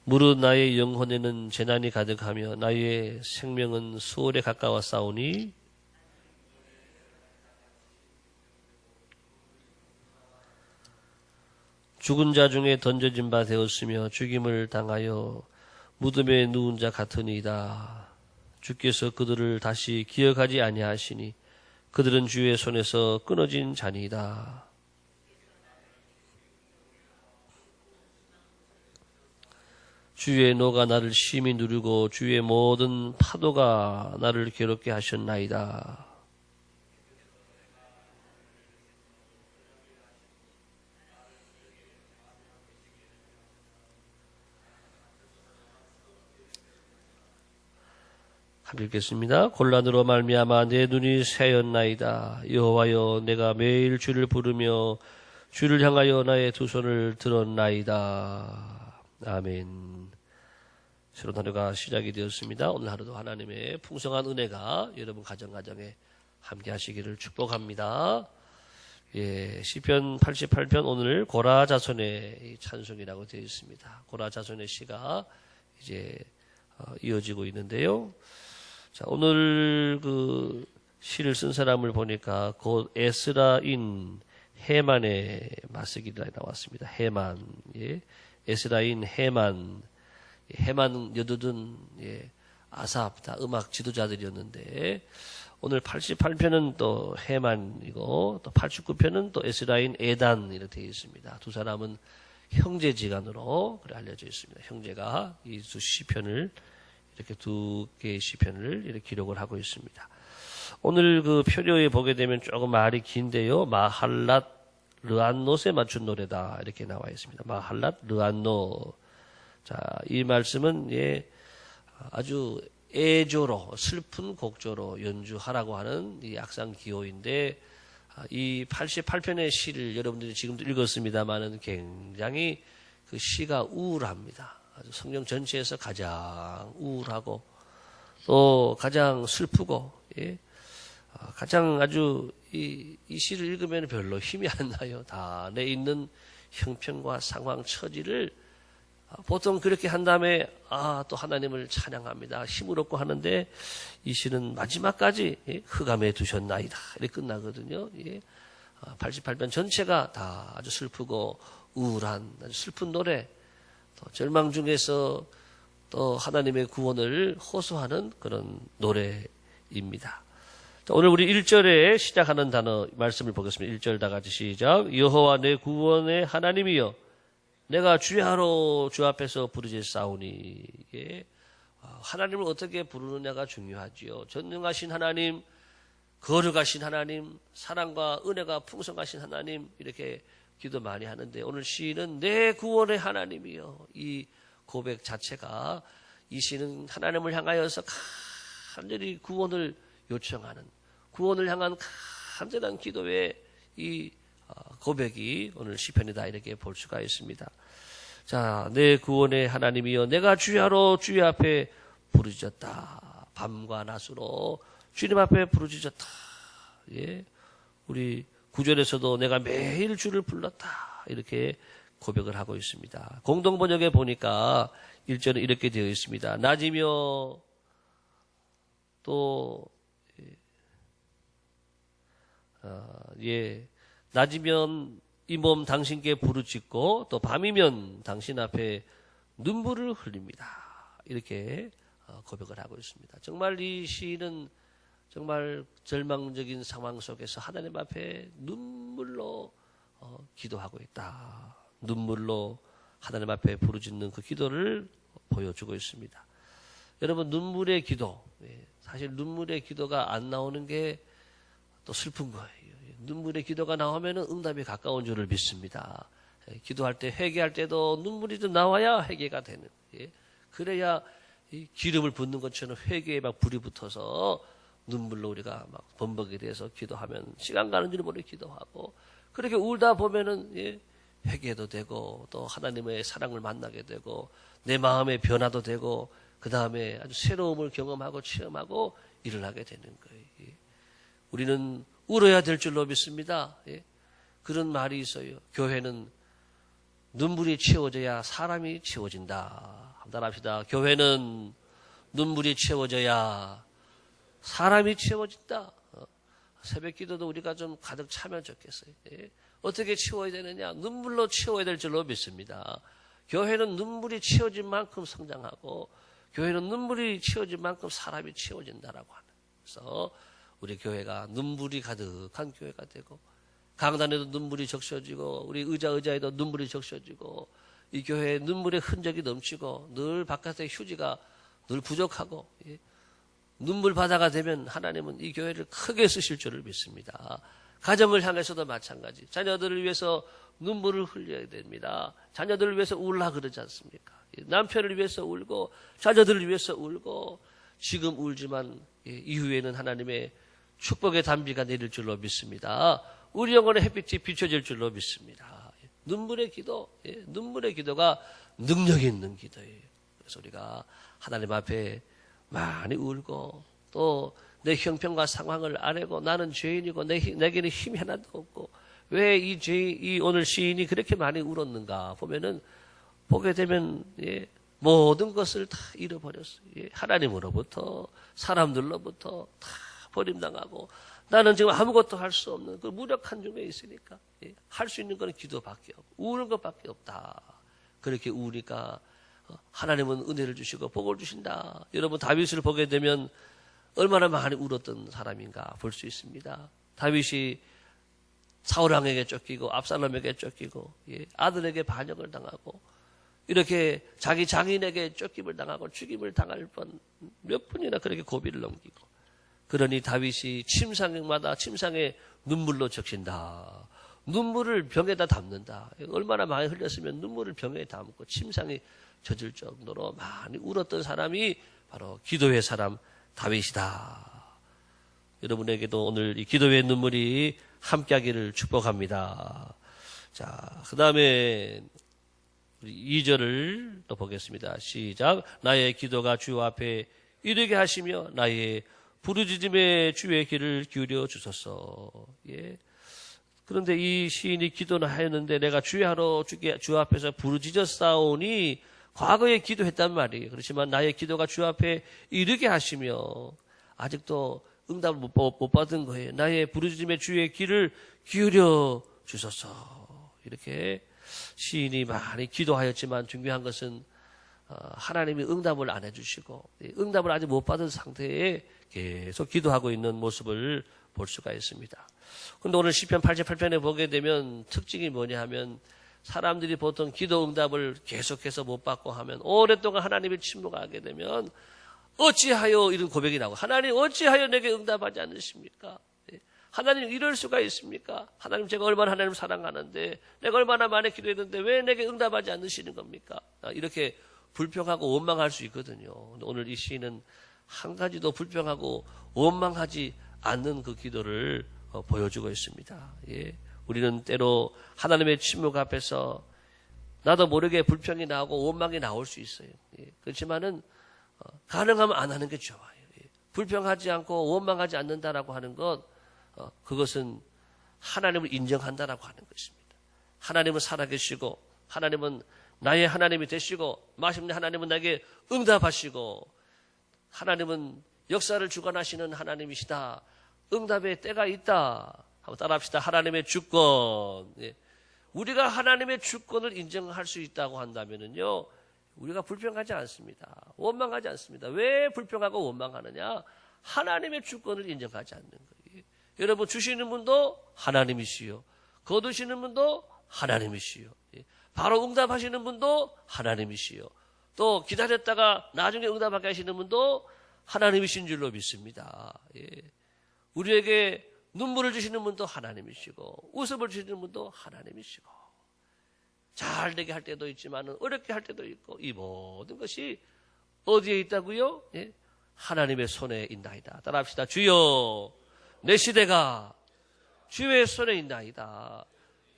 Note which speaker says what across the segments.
Speaker 1: 무릇 나의 영혼에는 재난이 가득하며 나의 생명은 수월에 가까웠사오니 죽은 자 중에 던져진 바 되었으며 죽임을 당하여 무덤에 누운 자 같으니이다. 주께서 그들을 다시 기억하지 아니하시니 그들은 주의 손에서 끊어진 자니이다. 주의 노가 나를 심히 누르고 주의 모든 파도가 나를 괴롭게 하셨나이다. 함께 읽겠습니다. 곤란으로 말미암아 내 눈이 새었나이다. 여호와여, 내가 매일 주를 부르며 주를 향하여 나의 두 손을 들었나이다. 아멘. 새로운 하루가 시작이 되었습니다. 오늘 하루도 하나님의 풍성한 은혜가 여러분 가정에 함께 하시기를 축복합니다. 시편 88편 오늘 고라 자손의 찬송이라고 되어 있습니다. 고라 자손의 시가 이제 이어지고 있는데요. 자, 오늘 그 시를 쓴 사람을 보니까 곧 에스라인 헤만의 마스기라 나왔습니다. 헤만, 에스라인 헤만 여두둔, 아삽 다 음악 지도자들이었는데 오늘 88편은 또 헤만이고 또 89편은 또 에스라인 에단 이렇게 되어 있습니다. 두 사람은 형제지간으로 그래 알려져 있습니다. 형제가 이 두 시편을 이렇게 두 개의 시편을 이렇게 기록을 하고 있습니다. 오늘 그 표류에 보게 되면 조금 말이 긴데요. 마할랏 르안노스에 맞춘 노래다 이렇게 나와 있습니다. 마할랏 르안노. 자, 이 말씀은 아주 애조로 슬픈 곡조로 연주하라고 하는 이 악상 기호인데 이 88편의 시를 여러분들이 지금도 읽었습니다만은 굉장히 그 시가 우울합니다. 아주 성경 전체에서 가장 우울하고 또 가장 슬프고 가장 아주 이 시를 읽으면 별로 힘이 안 나요. 다 내 있는 형편과 상황 처지를 보통 그렇게 한 다음에 또 하나님을 찬양합니다. 힘을 얻고 하는데 이 시는 마지막까지 흑암에 두셨나이다 이렇게 끝나거든요. 88편 전체가 다 아주 슬프고 우울한 아주 슬픈 노래, 또 절망 중에서 또 하나님의 구원을 호소하는 그런 노래입니다. 자, 오늘 우리 1절에 시작하는 단어 말씀을 보겠습니다. 1절 다 같이 시작. 여호와 내 구원의 하나님이여 내가 주야로 주 앞에서 부르짖사오니. 하나님을 어떻게 부르느냐가 중요하지요. 전능하신 하나님, 거룩하신 하나님, 사랑과 은혜가 풍성하신 하나님 이렇게 기도 많이 하는데 오늘 시인은 내 구원의 하나님이요. 이 고백 자체가 이 시는 하나님을 향하여서 간절히 구원을 요청하는 구원을 향한 간절한 기도의 이 고백이 오늘 시편이다 이렇게 볼 수가 있습니다. 자, 내 구원의 하나님이여 내가 주야로 주의 앞에 부르짖었다. 밤과 낮으로 주님 앞에 부르짖었다. 우리 9절에서도 내가 매일 주를 불렀다 이렇게 고백을 하고 있습니다. 공동번역에 보니까 1절은 이렇게 되어 있습니다. 낮이며 또 낮이면 이 몸 당신께 부르짖고 또 밤이면 당신 앞에 눈물을 흘립니다. 이렇게 고백을 하고 있습니다. 정말 이 시인은 정말 절망적인 상황 속에서 하나님 앞에 눈물로 기도하고 있다. 눈물로 하나님 앞에 부르짖는 그 기도를 보여주고 있습니다. 여러분 눈물의 기도, 사실 눈물의 기도가 안 나오는 게 또 슬픈 거예요. 눈물의 기도가 나오면 응답이 가까운 줄을 믿습니다. 기도할 때 회개할 때도 눈물이 좀 나와야 회개가 되는. 그래야 이 기름을 붓는 것처럼 회개에 막 불이 붙어서 눈물로 우리가 막 범벅이 돼서 기도하면 시간 가는 줄 모르게 기도하고 그렇게 울다 보면은 회개도 되고 또 하나님의 사랑을 만나게 되고 내 마음의 변화도 되고 그 다음에 아주 새로움을 경험하고 체험하고 일을 하게 되는 거예요. 우리는 울어야 될 줄로 믿습니다. 예. 그런 말이 있어요. 교회는 눈물이 채워져야 사람이 채워진다. 한번 합시다. 교회는 눈물이 채워져야 사람이 채워진다. 새벽 기도도 우리가 좀 가득 차면 좋겠어요. 예. 어떻게 채워야 되느냐? 눈물로 채워야 될 줄로 믿습니다. 교회는 눈물이 채워진 만큼 성장하고 교회는 눈물이 채워진 만큼 사람이 채워진다라고 하는. 그래서 우리 교회가 눈물이 가득한 교회가 되고 강단에도 눈물이 적셔지고 우리 의자에도 눈물이 적셔지고 이 교회에 눈물의 흔적이 넘치고 늘 바깥에 휴지가 늘 부족하고 예. 눈물 바다가 되면 하나님은 이 교회를 크게 쓰실 줄을 믿습니다. 가정을 향해서도 마찬가지. 자녀들을 위해서 눈물을 흘려야 됩니다. 자녀들을 위해서 울라 그러지 않습니까? 남편을 위해서 울고 자녀들을 위해서 울고 지금 울지만 이후에는 하나님의 축복의 단비가 내릴 줄로 믿습니다. 우리 영혼의 햇빛이 비춰질 줄로 믿습니다. 눈물의 기도, 눈물의 기도가 능력이 있는 기도예요. 그래서 우리가 하나님 앞에 많이 울고 또 내 형편과 상황을 아뢰고 나는 죄인이고 내게는 힘이 하나도 없고 왜 이 오늘 시인이 그렇게 많이 울었는가 보면은 보게 되면 모든 것을 다 잃어버렸어요. 하나님으로부터 사람들로부터 다 버림당하고 나는 지금 아무것도 할 수 없는 그 무력한 중에 있으니까 할 수 있는 건 기도밖에 없고 우는 것밖에 없다. 그렇게 우니까 하나님은 은혜를 주시고 복을 주신다. 여러분 다윗을 보게 되면 얼마나 많이 울었던 사람인가 볼 수 있습니다. 다윗이 사울왕에게 쫓기고 압살롬에게 쫓기고 아들에게 반역을 당하고 이렇게 자기 장인에게 쫓김을 당하고 죽임을 당할 뻔 몇 분이나 그렇게 고비를 넘기고 그러니 다윗이 침상마다 침상에 눈물로 적신다. 눈물을 병에다 담는다. 얼마나 많이 흘렸으면 눈물을 병에 담고 침상에 젖을 정도로 많이 울었던 사람이 바로 기도의 사람 다윗이다. 여러분에게도 오늘 이 기도의 눈물이 함께하기를 축복합니다. 자, 그 다음에 2절을 또 보겠습니다. 시작. 나의 기도가 주 앞에 이르게 하시며 나의 부르짖음에 주의 귀를 기울여 주소서. 예. 그런데 이 시인이 기도는 하였는데 내가 주야로 주 앞에서 부르짖었사오니 과거에 기도했단 말이에요. 그렇지만 나의 기도가 주 앞에 이르게 하시며 아직도 응답을 못 받은 거예요. 나의 부르짖음에 주의 귀를 기울여 주소서. 이렇게 시인이 많이 기도하였지만 중요한 것은 하나님이 응답을 안 해주시고 응답을 아직 못 받은 상태에 계속 기도하고 있는 모습을 볼 수가 있습니다. 그런데 오늘 시편 88편에 보게 되면 특징이 뭐냐 하면 사람들이 보통 기도 응답을 계속해서 못 받고 하면 오랫동안 하나님이 침묵하게 되면 어찌하여 이런 고백이 나오고 하나님 어찌하여 내게 응답하지 않으십니까? 하나님 이럴 수가 있습니까? 하나님 제가 얼마나 하나님을 사랑하는데 내가 얼마나 많이 기도했는데 왜 내게 응답하지 않으시는 겁니까? 이렇게 불평하고 원망할 수 있거든요. 오늘 이 시인은 한 가지도 불평하고 원망하지 않는 그 기도를 보여주고 있습니다. 예. 우리는 때로 하나님의 침묵 앞에서 나도 모르게 불평이 나오고 원망이 나올 수 있어요. 예. 그렇지만은 가능하면 안 하는 게 좋아요. 예. 불평하지 않고 원망하지 않는다라고 하는 것, 그것은 하나님을 인정한다라고 하는 것입니다. 하나님은 살아계시고 하나님은 나의 하나님이 되시고 마침내 하나님은 나에게 응답하시고 하나님은 역사를 주관하시는 하나님이시다. 응답의 때가 있다. 한번 따라합시다. 하나님의 주권. 예. 우리가 하나님의 주권을 인정할 수 있다고 한다면은요, 우리가 불평하지 않습니다. 원망하지 않습니다. 왜 불평하고 원망하느냐? 하나님의 주권을 인정하지 않는 거예요. 여러분 주시는 분도 하나님이시요, 거두시는 분도 하나님이시요, 바로 응답하시는 분도 하나님이시요, 또 기다렸다가 나중에 응답하게 하시는 분도 하나님이신 줄로 믿습니다. 예. 우리에게 눈물을 주시는 분도 하나님이시고 웃음을 주시는 분도 하나님이시고 잘 되게 할 때도 있지만 어렵게 할 때도 있고 이 모든 것이 어디에 있다고요? 예? 하나님의 손에 있나이다. 따라합시다. 주여 내 시대가 주의 손에 있나이다.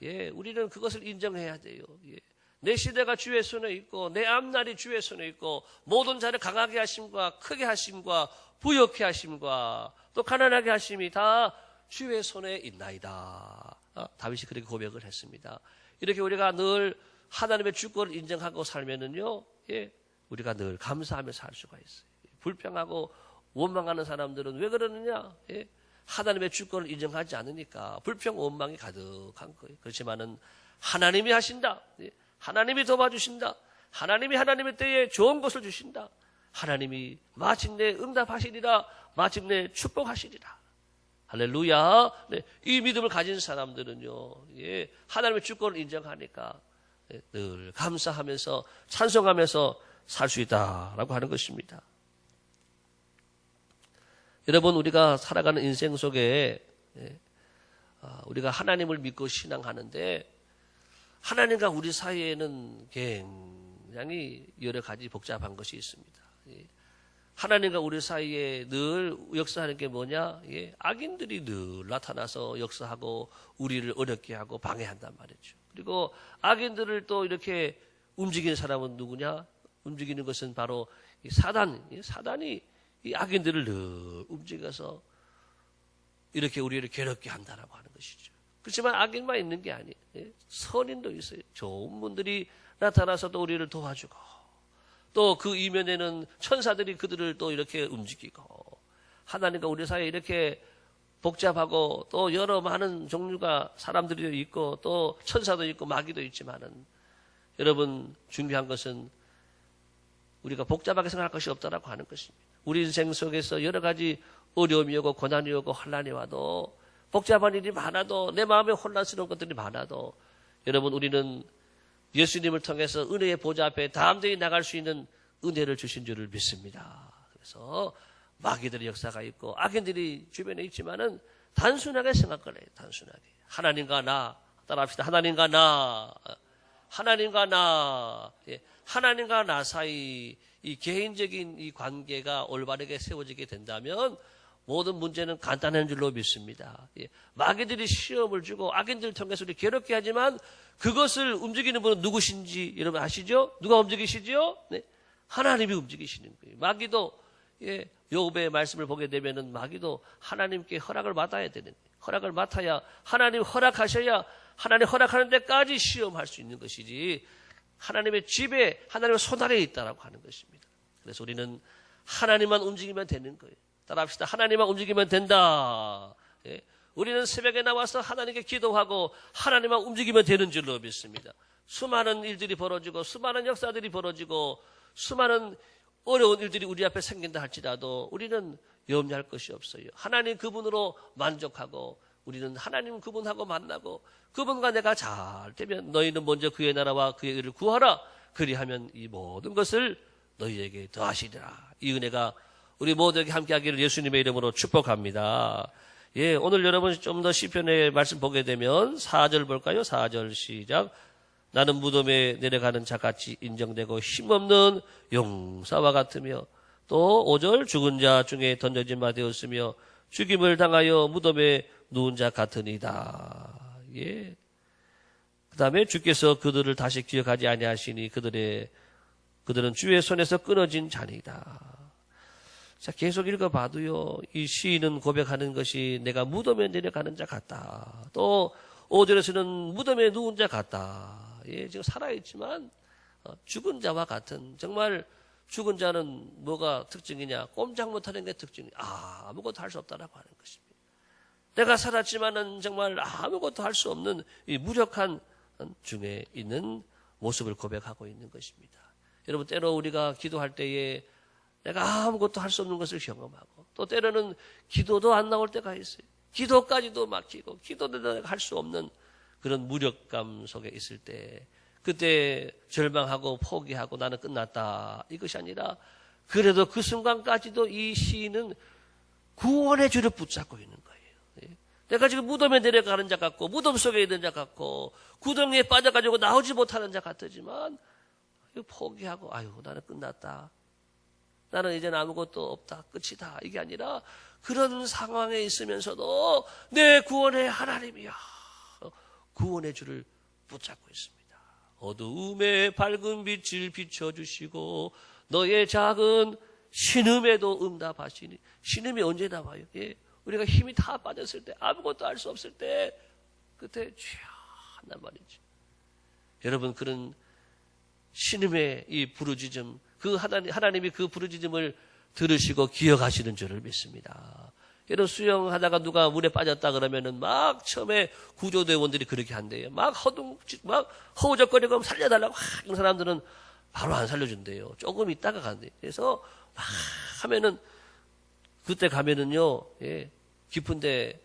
Speaker 1: 예, 우리는 그것을 인정해야 돼요. 예. 내 시대가 주의 손에 있고 내 앞날이 주의 손에 있고 모든 자를 강하게 하심과 크게 하심과 부욕해 하심과 또 가난하게 하심이 다 주의 손에 있나이다. 다윗이 그렇게 고백을 했습니다. 이렇게 우리가 늘 하나님의 주권을 인정하고 살면은요, 예, 우리가 늘 감사하며 살 수가 있어요. 불평하고 원망하는 사람들은 왜 그러느냐? 예, 하나님의 주권을 인정하지 않으니까 불평, 원망이 가득한 거예요. 그렇지만은 하나님이 하신다. 예, 하나님이 도와주신다. 하나님이 하나님의 때에 좋은 것을 주신다. 하나님이 마침내 응답하시리라. 마침내 축복하시리라. 할렐루야. 네, 이 믿음을 가진 사람들은요, 예, 하나님의 주권을 인정하니까 예, 늘 감사하면서 찬송하면서 살 수 있다라고 하는 것입니다. 여러분, 우리가 살아가는 인생 속에 예, 우리가 하나님을 믿고 신앙하는데 하나님과 우리 사이에는 굉장히 여러 가지 복잡한 것이 있습니다. 예, 하나님과 우리 사이에 늘 역사하는 게 뭐냐? 예, 악인들이 늘 나타나서 역사하고 우리를 어렵게 하고 방해한단 말이죠. 그리고 악인들을 또 이렇게 움직이는 사람은 누구냐? 움직이는 것은 바로 이 사단이 이 악인들을 늘 움직여서 이렇게 우리를 괴롭게 한다라고 하는 것이죠. 그렇지만 악인만 있는 게 아니에요. 예, 선인도 있어요. 좋은 분들이 나타나서 또 우리를 도와주고 또 그 이면에는 천사들이 그들을 또 이렇게 움직이고 하나님과 우리 사이에 이렇게 복잡하고 또 여러 많은 종류가 사람들이 있고 또 천사도 있고 마귀도 있지만은 여러분 중요한 것은 우리가 복잡하게 생각할 것이 없다라고 하는 것입니다. 우리 인생 속에서 여러 가지 어려움이 오고 고난이 오고 혼란이 와도 복잡한 일이 많아도 내 마음에 혼란스러운 것들이 많아도 여러분 우리는 예수님을 통해서 은혜의 보좌 앞에 담대히 나갈 수 있는 은혜를 주신 줄을 믿습니다. 그래서 마귀들의 역사가 있고 악인들이 주변에 있지만은 단순하게 생각을 해요. 단순하게. 하나님과 나. 따라합시다. 하나님과 나. 하나님과 나. 예. 하나님과 나 사이 이 개인적인 이 관계가 올바르게 세워지게 된다면 모든 문제는 간단한 줄로 믿습니다. 예. 마귀들이 시험을 주고 악인들을 통해서 우리 괴롭게 하지만 그것을 움직이는 분은 누구신지 여러분 아시죠? 누가 움직이시죠? 네. 하나님이 움직이시는 거예요. 마귀도 예, 욥의 말씀을 보게 되면은 마귀도 하나님께 허락을 맡아야 되는 거예요. 허락을 맡아야 하나님 허락하셔야 하나님 허락하는 데까지 시험할 수 있는 것이지 하나님의 집에 하나님의 손 아래에 있다라고 하는 것입니다. 그래서 우리는 하나님만 움직이면 되는 거예요. 따라합시다. 하나님만 움직이면 된다. 예. 우리는 새벽에 나와서 하나님께 기도하고 하나님만 움직이면 되는 줄로 믿습니다. 수많은 일들이 벌어지고 수많은 역사들이 벌어지고 수많은 어려운 일들이 우리 앞에 생긴다 할지라도 우리는 염려할 것이 없어요. 하나님 그분으로 만족하고 우리는 하나님 그분하고 만나고 그분과 내가 잘 되면 너희는 먼저 그의 나라와 그의 의를 구하라. 그리하면 이 모든 것을 너희에게 더하시리라. 이 은혜가 우리 모두에게 함께하기를 예수님의 이름으로 축복합니다. 예, 오늘 여러분 좀 더 시편의 말씀 보게 되면 4절 볼까요? 4절 시작. 나는 무덤에 내려가는 자같이 인정되고 힘없는 용사와 같으며 또 5절 죽은 자 중에 던져진 바 되었으며 죽임을 당하여 무덤에 누운 자 같으니이다. 예. 그 다음에 주께서 그들을 다시 기억하지 아니하시니 그들은 주의 손에서 끊어진 자니이다. 자, 계속 읽어봐도요, 이 시인은 고백하는 것이 내가 무덤에 내려가는 자 같다. 또 5절에서는 무덤에 누운 자 같다. 예, 지금 살아있지만 죽은 자와 같은 정말 죽은 자는 뭐가 특징이냐? 꼼짝 못하는 게 특징이야. 아무것도 할 수 없다라고 하는 것입니다. 내가 살았지만은 정말 아무것도 할 수 없는 이 무력한 중에 있는 모습을 고백하고 있는 것입니다. 여러분 때로 우리가 기도할 때에 내가 아무것도 할 수 없는 것을 경험하고 또 때로는 기도도 안 나올 때가 있어요. 기도까지도 막히고 기도도 내가 할 수 없는 그런 무력감 속에 있을 때 그때 절망하고 포기하고 나는 끝났다 이것이 아니라 그래도 그 순간까지도 이 시인은 구원의 줄을 붙잡고 있는 거예요. 내가 지금 무덤에 내려가는 자 같고 무덤 속에 있는 자 같고 구덩이에 빠져가지고 나오지 못하는 자 같지만 포기하고 나는 끝났다. 나는 이제는 아무것도 없다. 끝이다. 이게 아니라 그런 상황에 있으면서도 내 구원의 하나님이야. 구원의 줄을 붙잡고 있습니다. 어두움에 밝은 빛을 비춰주시고 너의 작은 신음에도 응답하시니 신음이 언제 나와요? 예. 우리가 힘이 다 빠졌을 때, 아무것도 할 수 없을 때, 그때 주여 한단 말이지. 여러분, 그런 신음의 이 부르짖음, 그 하나님이 그 부르짖음을 들으시고 기억하시는 줄을 믿습니다. 여러분, 수영하다가 누가 물에 빠졌다 그러면은 막 처음에 구조대원들이 그렇게 한대요. 막 허우적거리고 살려달라고 하는 사람들은 바로 안 살려준대요. 조금 있다가 간대요. 그래서 막 하면은 그때 가면은요, 예, 깊은데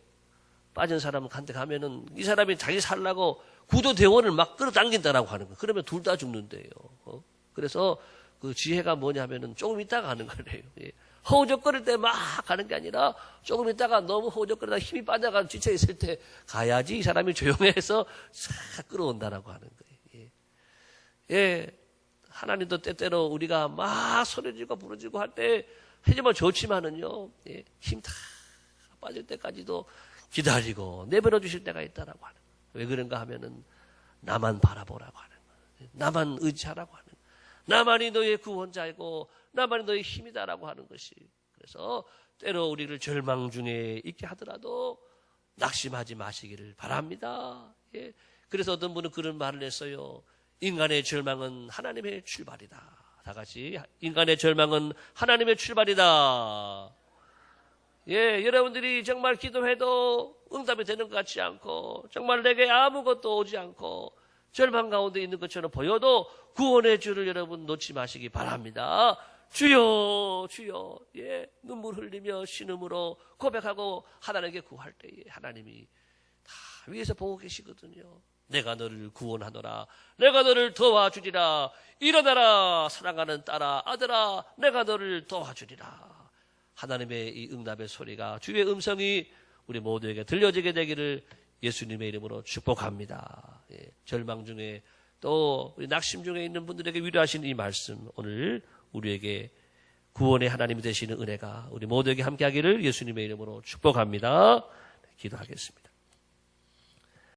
Speaker 1: 빠진 사람한테 가면은 이 사람이 자기 살라고 구조대원을 막 끌어당긴다라고 하는 거예요. 그러면 둘 다 죽는데요. 그래서 그 지혜가 뭐냐면은 조금 있다가 가는 거래요. 예. 허우적거릴 때 막 가는 게 아니라 조금 있다가 너무 허우적거리다 힘이 빠져가 지쳐 있을 때 가야지 이 사람이 조용해서 싹 끌어온다라고 하는 거예요. 예. 예. 하나님도 때때로 우리가 막 소리지고 부르짖고 할 때 하지만 좋지만은요, 예. 힘 다 빠질 때까지도 기다리고 내버려 주실 때가 있다라고 하는 거예요. 왜 그런가 하면은 나만 바라보라고 하는 거예요. 나만 의지하라고 하는 거예요. 나만이 너의 구원자이고 나만이 너의 힘이다라고 하는 것이. 그래서 때로 우리를 절망 중에 있게 하더라도 낙심하지 마시기를 바랍니다. 예. 그래서 어떤 분은 그런 말을 했어요. 인간의 절망은 하나님의 출발이다. 다 같이 인간의 절망은 하나님의 출발이다. 예, 여러분들이 정말 기도해도 응답이 되는 것 같지 않고 정말 내게 아무것도 오지 않고 절망 가운데 있는 것처럼 보여도 구원의 줄을 여러분 놓지 마시기 바랍니다. 주여 주여, 예, 눈물 흘리며 신음으로 고백하고 하나님께 구할 때에 하나님이 다 위에서 보고 계시거든요. 내가 너를 구원하노라. 내가 너를 도와주리라. 일어나라 사랑하는 딸아 아들아, 내가 너를 도와주리라. 하나님의 이 응답의 소리가, 주의 음성이 우리 모두에게 들려지게 되기를 예수님의 이름으로 축복합니다. 예, 절망 중에 또 우리 낙심 중에 있는 분들에게 위로하시는 이 말씀, 오늘 우리에게 구원의 하나님이 되시는 은혜가 우리 모두에게 함께하기를 예수님의 이름으로 축복합니다. 기도하겠습니다.